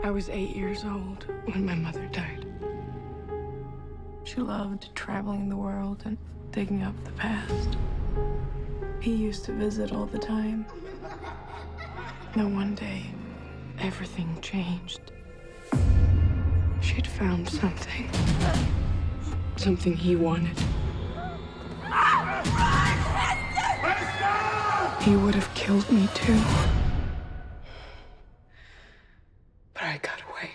I was 8 years old when my mother died. She loved traveling the world and digging up the past. He used to visit all the time. Then one day, everything changed. She'd found something. Something he wanted. He would have killed me too. But I got away.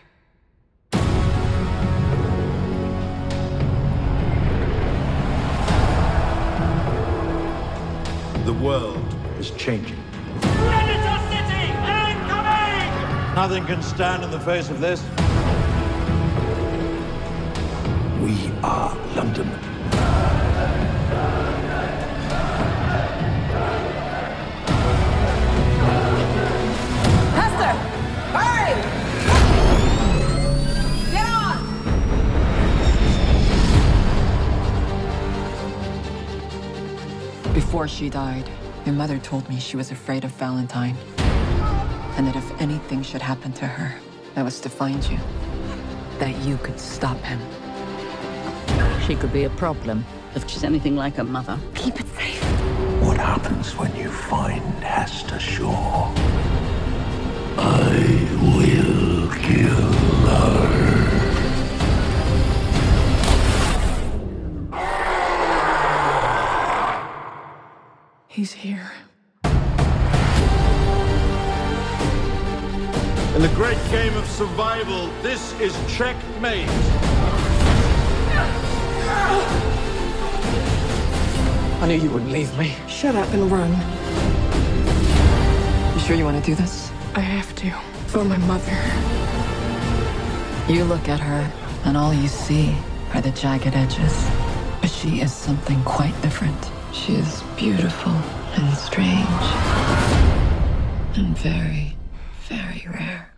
The world is changing. Predator City incoming! Nothing can stand in the face of this. We are London. Hester! Hurry! Get on! Before she died, your mother told me she was afraid of Valentine. And that if anything should happen to her, that was to find you. That you could stop him. She could be a problem if she's anything like her mother. Keep it safe. What happens when you find Hester Shaw? I will kill her. He's here. In the great game of survival, this is checkmate. I knew you wouldn't leave me. Shut up and run. You sure you want to do this? I have to. For my mother. You look at her, and all you see are the jagged edges. But she is something quite different. She is beautiful and strange. And very, very rare.